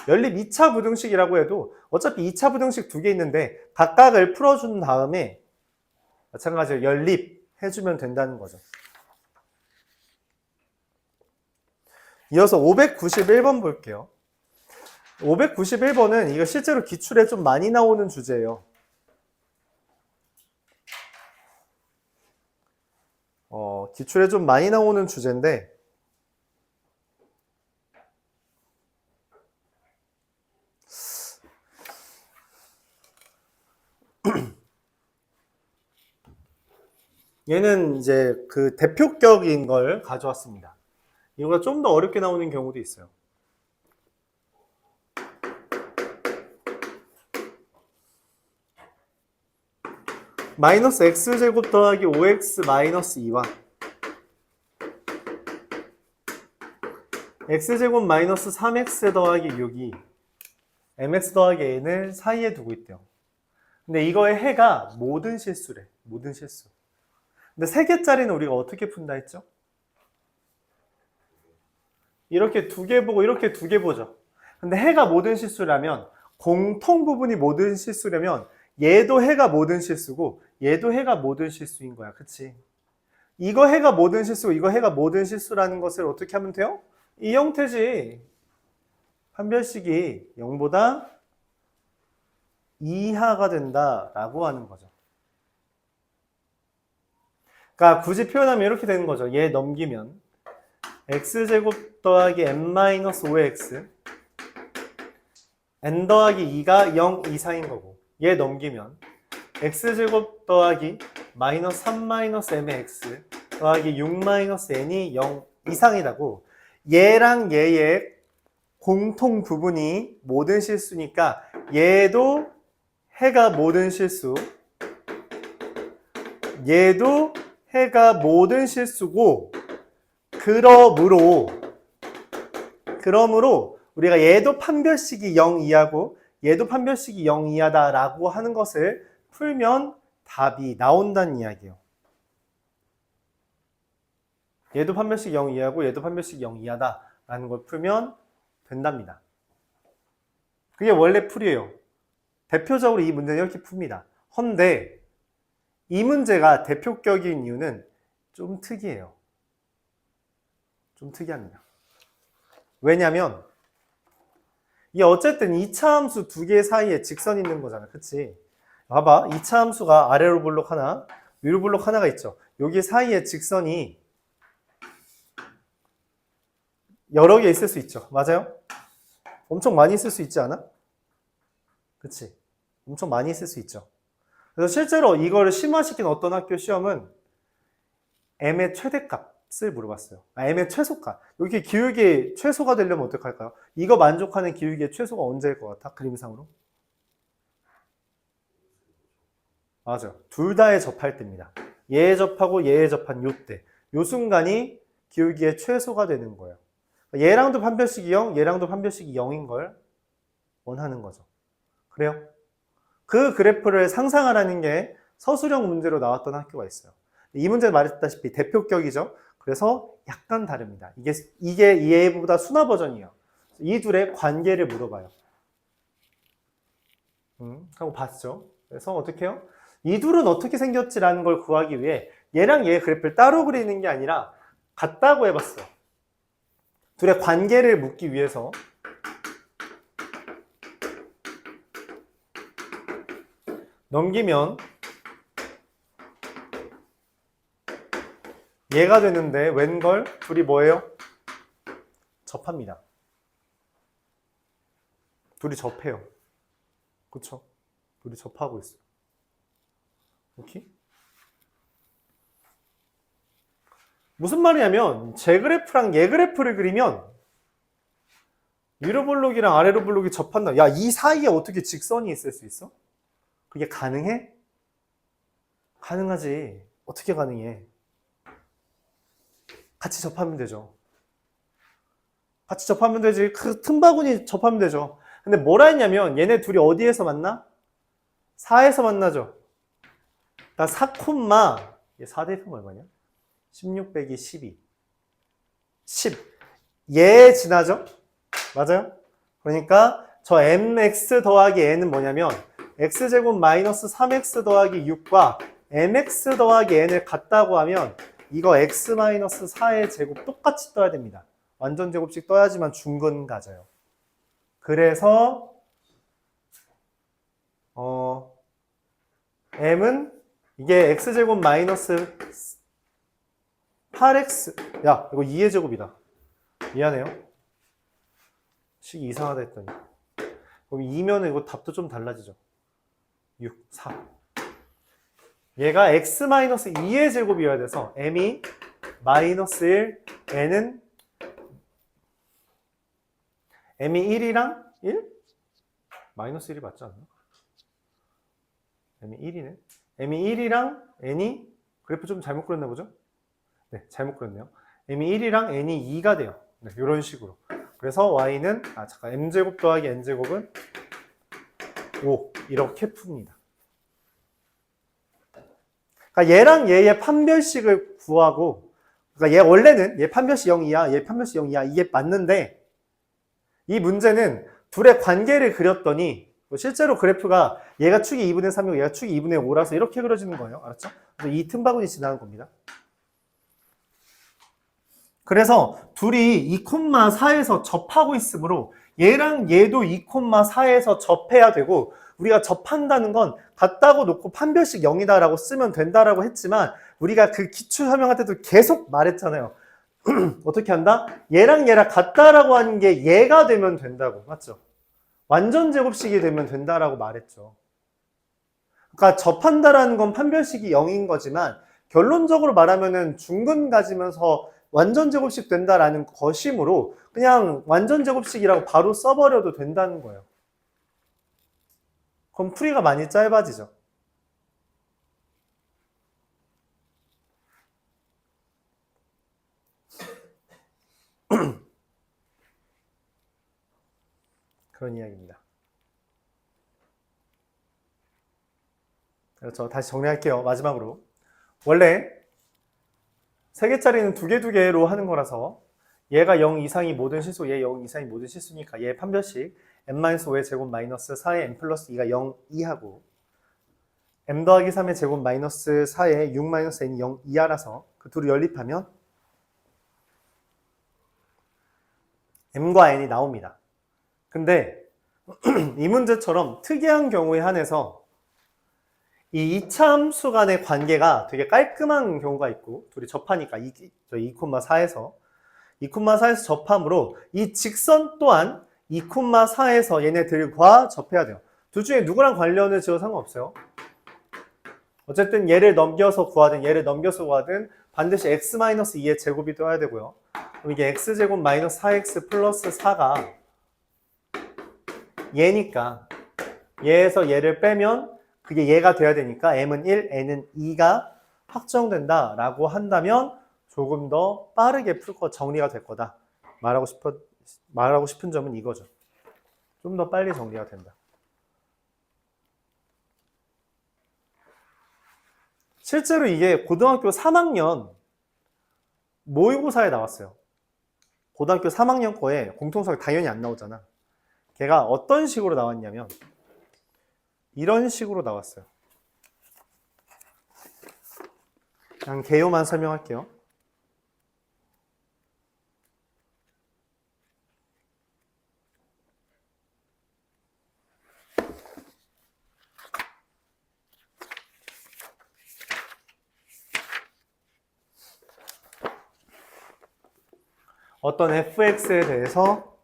연립 2차 부등식이라고 해도 어차피 2차 부등식 두 개 있는데 각각을 풀어준 다음에 마찬가지로 연립해주면 된다는 거죠. 이어서 591번 볼게요. 591번은 이거 실제로 기출에 좀 많이 나오는 주제예요. 기출에 좀 많이 나오는 주제인데 얘는 이제 그 대표격인 걸 가져왔습니다. 이거가 좀 더 어렵게 나오는 경우도 있어요. 마이너스 x제곱 더하기 5x 마이너스 2와 x제곱 마이너스 3x 더하기 6이 mx 더하기 n을 사이에 두고 있대요. 근데 이거의 해가 모든 실수래. 모든 실수. 근데 3개짜리는 우리가 어떻게 푼다 했죠? 이렇게 2개 보고 이렇게 2개 보죠. 근데 해가 모든 실수라면 공통 부분이 모든 실수라면 얘도 해가 모든 실수고 얘도 해가 모든 실수인 거야. 그치? 이거 해가 모든 실수고 이거 해가 모든 실수라는 것을 어떻게 하면 돼요? 이 형태지. 판별식이 0보다 이하가 된다라고 하는 거죠. 그러니까 굳이 표현하면 이렇게 되는 거죠. 얘 넘기면 x제곱 더하기 n-5x n 더하기 2가 0 이상인 거고 얘 넘기면 x제곱 더하기 마이너스 3-mx 더하기 6-n이 0 이상이라고. 얘랑 얘의 공통 부분이 모든 실수니까 얘도 해가 모든 실수, 얘도 해가 모든 실수고 그러므로 우리가 얘도 판별식이 0 이하고 얘도 판별식이 0 이하다라고 하는 것을 풀면 답이 나온다는 이야기예요. 얘도 판별식 0 이하고 얘도 판별식 0 이하다라는 걸 풀면 된답니다. 그게 원래 풀이에요. 대표적으로 이 문제는 이렇게 풉니다. 헌데 이 문제가 대표격인 이유는 좀 특이해요. 좀 특이합니다. 왜냐면 이게 어쨌든 2차 함수 두 개 사이에 직선이 있는 거잖아. 그치? 봐봐. 2차 함수가 아래로 블록 하나, 위로 블록 하나가 있죠. 여기 사이에 직선이 여러 개 있을 수 있죠. 맞아요? 엄청 많이 있을 수 있지 않아? 그치? 엄청 많이 있을 수 있죠. 그래서 실제로 이거를 심화시킨 어떤 학교 시험은 m의 최대값, 값을 물어봤어요. m의 최소값. 여기 기울기 최소가 되려면 어떡할까요? 이거 만족하는 기울기의 최소가 언제일 것 같아? 그림상으로? 맞아. 둘 다에 접할 때입니다. 얘에 접하고 얘에 접한 요때. 요 순간이 기울기의 최소가 되는 거예요. 얘랑도 판별식이 0, 얘랑도 판별식이 0인 걸 원하는 거죠. 그래요? 그 그래프를 상상하라는 게 서술형 문제로 나왔던 학교가 있어요. 이 문제는 말했다시피 대표격이죠. 그래서 약간 다릅니다. 이게 얘보다 순화 버전이에요. 이 둘의 관계를 물어봐요. 하고 봤죠. 그래서 어떻게 해요? 이 둘은 어떻게 생겼지라는 걸 구하기 위해 얘랑 얘의 그래프를 따로 그리는 게 아니라 같다고 해봤어요. 둘의 관계를 묻기 위해서 넘기면 얘가 되는데 웬걸? 둘이 뭐예요? 접합니다. 둘이 접해요. 그쵸? 둘이 접하고 있어요. 오케이? 무슨 말이냐면 제 그래프랑 얘 그래프를 그리면 위로 블록이랑 아래로 블록이 접한다. 야, 이 사이에 어떻게 직선이 있을 수 있어? 그게 가능해? 가능하지. 어떻게 가능해? 같이 접하면 되죠. 같이 접하면 되지. 그 틈바구니 접하면 되죠. 근데 뭐라 했냐면 얘네 둘이 어디에서 만나? 4에서 만나죠. 나 4, 얘 4 대입하면 얼마냐? 16 빼기 12. 10. 얘 지나죠? 맞아요? 그러니까 저 mx 더하기 n은 뭐냐면 x제곱 마이너스 3x 더하기 6과 mx 더하기 n을 같다고 하면 이거 x 마이너스 4의 제곱 똑같이 떠야 됩니다. 완전 제곱씩 떠야지만 중근 가져요. 그래서 m은 이게 x제곱 마이너스 8x 야 이거 2의 제곱이다. 미안해요. 식이 이상하다 했더니 그럼 2면은 이거 답도 좀 달라지죠. 6, 4 얘가 x 마이너스 2의 제곱이어야 돼서 m이 마이너스 1 n은 m이 1이랑 1? 마이너스 1이 맞지 않나? m이 1이네. m이 1이랑 n이 그래프 좀 잘못 그렸나 보죠? 네, 잘못 그렸네요. m이 1이랑 n이 2가 돼요. 네, 이런 식으로. 그래서 y는 m제곱 더하기 n제곱은 5 이렇게 풉니다. 그러니까 얘랑 얘의 판별식을 구하고 그러니까 얘 원래는 얘 판별식 0이야, 얘 판별식 0이야 이게 맞는데 이 문제는 둘의 관계를 그렸더니 실제로 그래프가 얘가 축이 2분의 3이고 얘가 축이 2분의 5라서 이렇게 그려지는 거예요. 알았죠? 그래서 이 틈바구니 지나는 겁니다. 그래서 둘이 2,4에서 접하고 있으므로 얘랑 얘도 2,4에서 접해야 되고 우리가 접한다는 건 같다고 놓고 판별식 0이다라고 쓰면 된다라고 했지만 우리가 그 기출 설명할 때도 계속 말했잖아요. 어떻게 한다? 얘랑 얘랑 같다라고 하는 게 얘가 되면 된다고. 맞죠? 완전 제곱식이 되면 된다라고 말했죠. 그러니까 접한다라는 건 판별식이 0인 거지만 결론적으로 말하면은 중근 가지면서 완전 제곱식 된다라는 것이므로 그냥 완전 제곱식이라고 바로 써버려도 된다는 거예요. 그럼 풀이가 많이 짧아지죠. 그런 이야기입니다. 그렇죠. 다시 정리할게요. 마지막으로. 원래 3개짜리는 2개로 하는 거라서 얘가 0 이상이 모든 실수, 얘 0 이상이 모든 실수니까 얘 판별식 m-5의 제곱 마이너스 4의 m 플러스 2가 0, 2하고 m 더하기 3의 제곱 마이너스 4의 6 마이너스 n이 0, 2하라서 그 둘을 연립하면 m과 n이 나옵니다. 근데 이 문제처럼 특이한 경우에 한해서 이 2차 함수 간의 관계가 되게 깔끔한 경우가 있고 둘이 접하니까 2,4에서 접함으로 이 직선 또한 2,4에서 얘네들과 접해야 돼요. 둘 중에 누구랑 관련을 지어도 상관없어요. 어쨌든 얘를 넘겨서 구하든 얘를 넘겨서 구하든 반드시 x-2의 제곱이 떠야 되고요. 그럼 이게 x제곱 마이너스 4x 플러스 4가 얘니까 얘에서 얘를 빼면 그게 얘가 돼야 되니까 m은 1, n은 2가 확정된다라고 한다면 조금 더 빠르게 풀 거 정리가 될 거다. 말하고 싶은 점은 이거죠. 좀 더 빨리 정리가 된다. 실제로 이게 고등학교 3학년 모의고사에 나왔어요. 고등학교 3학년 거에 공통수학 당연히 안 나오잖아. 걔가 어떤 식으로 나왔냐면 이런 식으로 나왔어요. 그냥 개요만 설명할게요. 어떤 fx에 대해서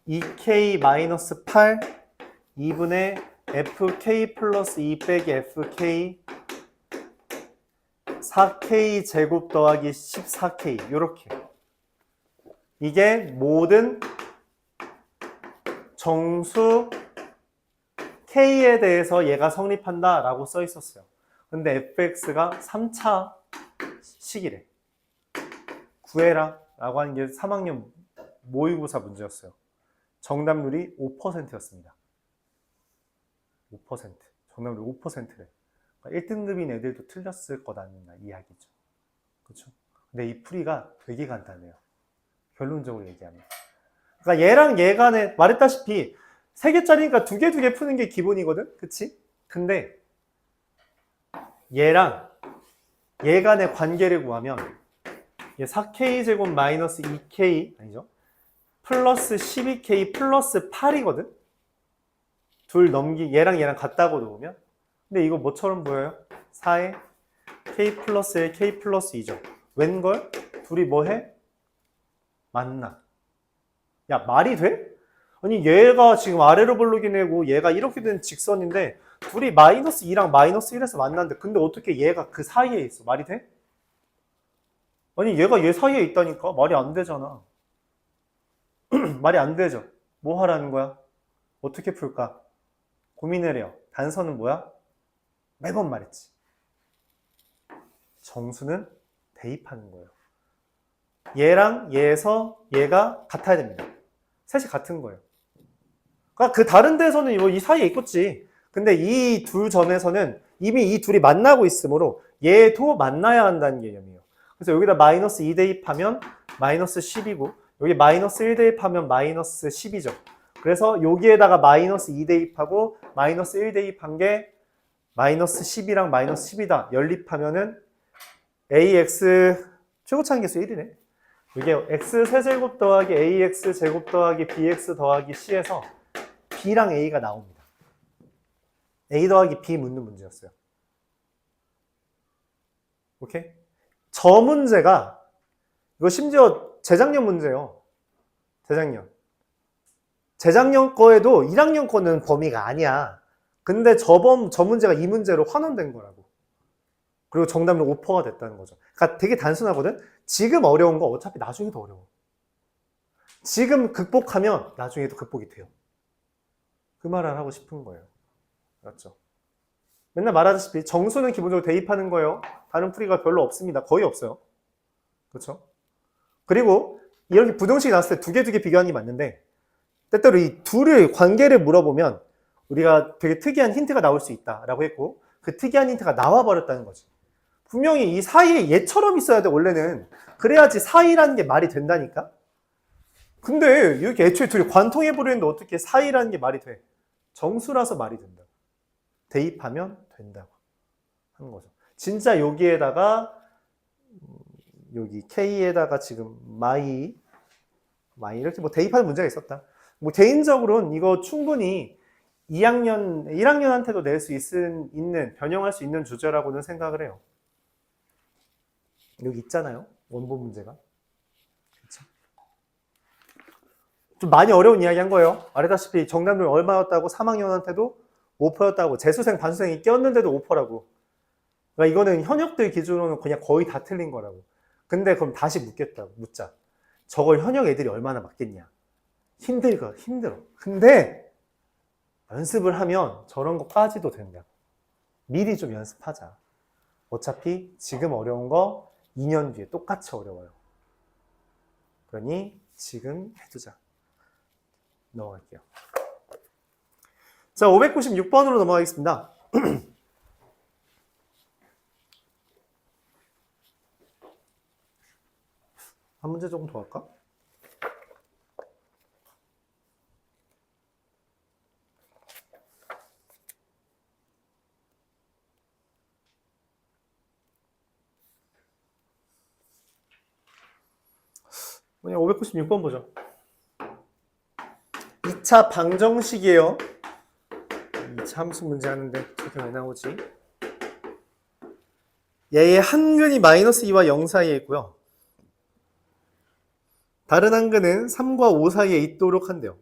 2k-8 2분의 fk 플러스 2 빼기 fk 4k 제곱 더하기 14k 이렇게 이게 모든 정수 k에 대해서 얘가 성립한다 라고 써 있었어요. 근데 fx가 3차 식이래. 구해라 라고 하는 게 3학년 모의고사 문제였어요. 정답률이 5%였습니다. 5%. 정답률이 5%래. 그러니까 1등급인 애들도 틀렸을 거라는 이야기죠. 그렇죠? 근데 이 풀이가 되게 간단해요. 결론적으로 얘기하면. 그러니까 얘랑 얘 간에 말했다시피 3개짜리니까 2개 푸는 게 기본이거든? 그치? 근데 얘랑 얘 간의 관계를 구하면 얘 4k제곱 마이너스 2k 아니죠? 플러스 12k 플러스 8이거든? 얘랑 얘랑 같다고 놓으면 근데 이거 뭐처럼 보여요? 4에 k 플러스 1, k 플러스 2죠. 웬걸? 둘이 뭐해? 만나. 야, 말이 돼? 아니 얘가 지금 아래로 볼록이 내고 얘가 이렇게 된 직선인데 둘이 마이너스 2랑 마이너스 1에서 만났는데 근데 어떻게 얘가 그 사이에 있어? 말이 돼? 아니 얘가 얘 사이에 있다니까? 말이 안 되잖아. 말이 안 되죠? 뭐 하라는 거야? 어떻게 풀까? 고민을 해요. 단서는 뭐야? 매번 말했지. 정수는 대입하는 거예요. 얘랑 얘에서 얘가 같아야 됩니다. 셋이 같은 거예요. 그러니까 그 다른 데서는 이 사이에 있겠지. 근데 이 둘 점에서는 이미 이 둘이 만나고 있으므로 얘도 만나야 한다는 개념이에요. 그래서 여기다 마이너스 2 대입하면 마이너스 10이고 여기 마이너스 1 대입하면 마이너스 10이죠. 그래서 여기에다가 마이너스 2 대입하고 마이너스 1 대입한 게 마이너스 10이랑 마이너스 10이다. 연립하면은 ax 최고차항계수 1이네. 이게 x 세제곱 더하기 ax 제곱 더하기 bx 더하기 c에서 b랑 a가 나옵니다. a 더하기 b 묻는 문제였어요. 오케이? 저 문제가 이거 심지어 재작년 문제예요. 재작년 거에도 1학년 거는 범위가 아니야. 근데 저 문제가 이 문제로 환원된 거라고. 그리고 정답률 5%가 됐다는 거죠. 그러니까 되게 단순하거든. 지금 어려운 거 어차피 나중에 더 어려워. 지금 극복하면 나중에도 극복이 돼요. 그 말을 하고 싶은 거예요. 맞죠? 맨날 말하다시피 정수는 기본적으로 대입하는 거예요. 다른 풀이가 별로 없습니다. 거의 없어요. 그렇죠? 그리고 이렇게 부등식이 나왔을 때 두 개 비교하는 게 맞는데 때때로 이 둘의 관계를 물어보면 우리가 되게 특이한 힌트가 나올 수 있다라고 했고 그 특이한 힌트가 나와버렸다는 거지. 분명히 이 사이에 얘처럼 있어야 돼 원래는. 그래야지 사이라는 게 말이 된다니까. 근데 이렇게 애초에 둘이 관통해버리는데 어떻게 사이라는 게 말이 돼. 정수라서 말이 된다. 대입하면 된다고 하는 거죠. 진짜 여기에다가 여기 K에다가 지금 마이 이렇게 뭐 대입하는 문제가 있었다. 뭐 개인적으로는 이거 충분히 1학년한테도 낼 수 있는 변형할 수 있는 주제라고는 생각을 해요. 여기 있잖아요. 원본 문제가. 그쵸? 좀 많이 어려운 이야기 한 거예요. 말했다시피 정답률 얼마였다고 3학년한테도 5%였다고 재수생 반수생이 꼈는데도 5%라고. 그러니까 이거는 현역들 기준으로는 그냥 거의 다 틀린 거라고. 근데 그럼 다시 묻자. 저걸 현역 애들이 얼마나 맞겠냐? 힘들어. 근데 연습을 하면 저런 거까지도 된다. 미리 좀 연습하자. 어차피 지금 어려운 거 2년 뒤에 똑같이 어려워요. 그러니 지금 해두자. 넘어갈게요. 자, 596번으로 넘어가겠습니다. 한 문제 조금 더 할까? 그냥 596번 보죠. 2차 방정식이에요. 2차 함수 문제 하는데 저게 왜 나오지? 얘의 한근이 마이너스 2와 0 사이에 있고요. 다른 한근은 3과 5 사이에 있도록 한대요.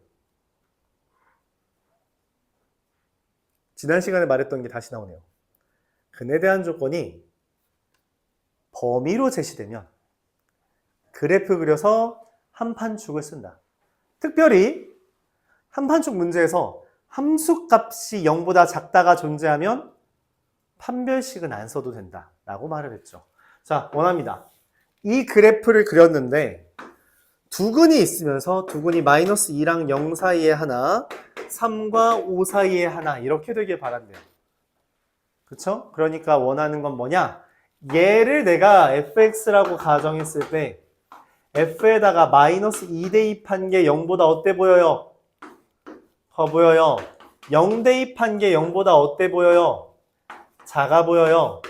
지난 시간에 말했던 게 다시 나오네요. 근에 대한 조건이 범위로 제시되면 그래프 그려서 한판축을 쓴다. 특별히 한판축 문제에서 함수값이 0보다 작다가 존재하면 판별식은 안 써도 된다 라고 말을 했죠. 자, 원합니다. 이 그래프를 그렸는데 두 근이 있으면서 두 근이 마이너스 2랑 0 사이에 하나, 3과 5 사이에 하나 이렇게 되길 바란대요. 그쵸? 그러니까 원하는 건 뭐냐? 얘를 내가 fx라고 가정했을 때 f에다가 마이너스 2 대입한 게 0보다 어때 보여요? 커 보여요. 0 대입한 게 0보다 어때 보여요? 작아 보여요.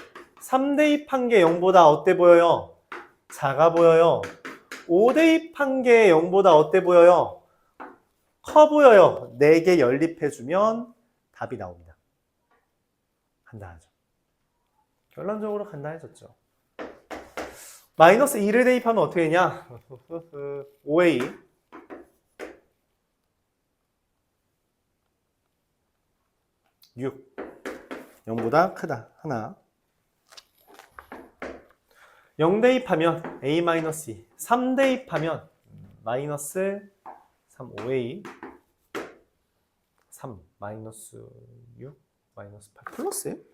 3 대입한 게 0보다 어때 보여요? 작아 보여요. 5 대입한 게 0보다 어때 보여요? 커 보여요. 4개 연립해주면 답이 나옵니다. 간단하죠. 결론적으로 간단해졌죠. 마이너스 2를 대입하면 어떻게 되냐? 5a 6 0보다 크다. 하나 0 대입하면 a-2 3 대입하면 마이너스 3 5a 3 마이너스 6 마이너스 8 플러스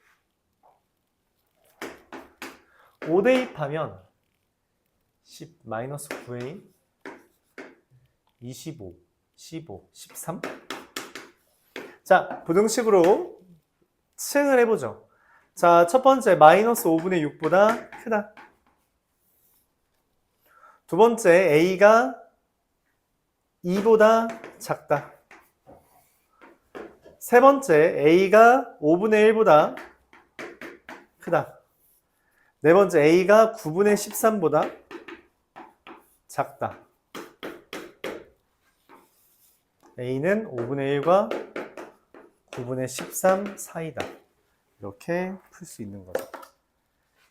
5 대입하면 10 마이너스 9a 25 15 13 자, 부등식으로 층을 해보죠. 자, 첫 번째 마이너스 5분의 6보다 크다. 두 번째 a가 2보다 작다. 세 번째 a가 5분의 1보다 크다. 네 번째 a가 9분의 13보다 작다. a는 5분의 1과 9분의 13 사이다. 이렇게 풀 수 있는 거죠.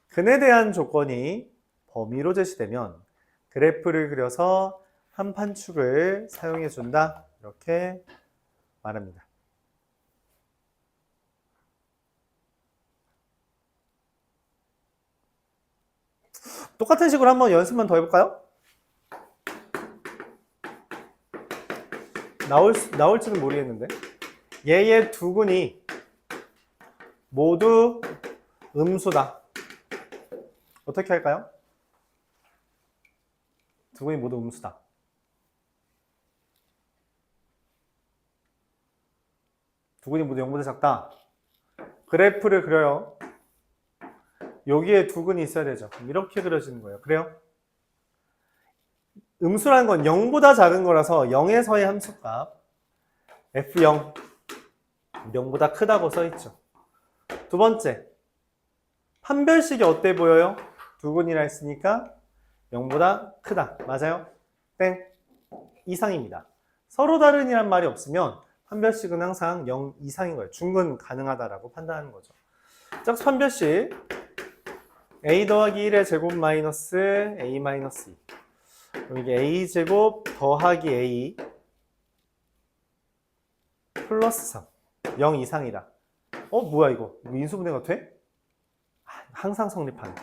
근에 대한 조건이 범위로 제시되면 그래프를 그려서 한판축을 사용해 준다. 이렇게 말합니다. 똑같은 식으로 한번 연습만 더 해볼까요? 나올지는 모르겠는데 얘의 두 근이 모두 음수다. 어떻게 할까요? 두 근이 모두 음수다. 두 근이 모두 0보다 작다. 그래프를 그려요. 여기에 두 근이 있어야 되죠. 이렇게 그려지는 거예요. 그래요? 음수라는 건 0보다 작은 거라서 0에서의 함수값 f0 0보다 크다고 써있죠. 두 번째 판별식이 어때 보여요? 두 근이라 했으니까 0보다 크다. 맞아요? 땡. 이상입니다. 서로 다른이란 말이 없으면 판별식은 항상 0 이상인 거예요. 중근 가능하다라고 판단하는 거죠. 짝수 판별식 a 더하기 1의 제곱 마이너스 a 마이너스 2. 그럼 이게 a 제곱 더하기 a 플러스 3. 0 이상이다. 뭐야 이거? 인수분해가 돼? 항상 성립하는.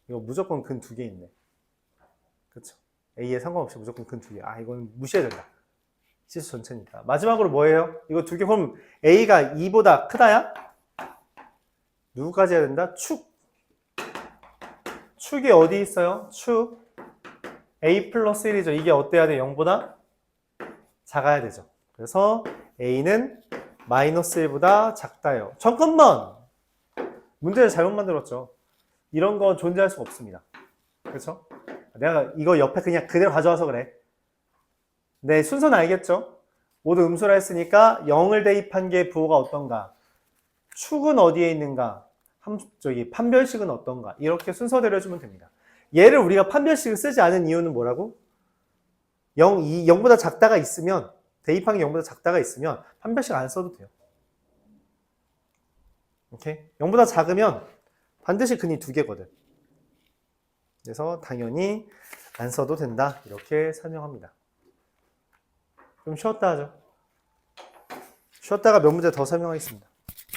이거 무조건 근 2개 있네. 그렇죠? A에 상관없이 무조건 근 2개. 아, 이건 무시해야 된다. 치수 전체니까. 마지막으로 뭐예요? 이거 2개. 그럼 A가 2보다 크다야? 누구까지 해야 된다? 축. 축이 어디 있어요? 축. A 플러스 1이죠. 이게 어때야 돼? 0보다 작아야 되죠. 그래서 A는 마이너스 1보다 작다요. 잠깐만! 문제를 잘못 만들었죠. 이런 거 존재할 수가 없습니다. 그렇죠? 내가 이거 옆에 그냥 그대로 가져와서 그래. 네, 순서는 알겠죠? 모두 음수라 했으니까 0을 대입한 게 부호가 어떤가? 축은 어디에 있는가? 판별식은 어떤가? 이렇게 순서대로 해주면 됩니다. 얘를 우리가 판별식을 쓰지 않은 이유는 뭐라고? 0보다 작다가 있으면, 대입한 게 0보다 작다가 있으면 판별식 안 써도 돼요. 오케이? 0보다 작으면 반드시 근이 2개거든. 그래서 당연히 안 써도 된다. 이렇게 설명합니다. 좀 쉬었다 하죠. 쉬었다가 몇 문제 더 설명하겠습니다.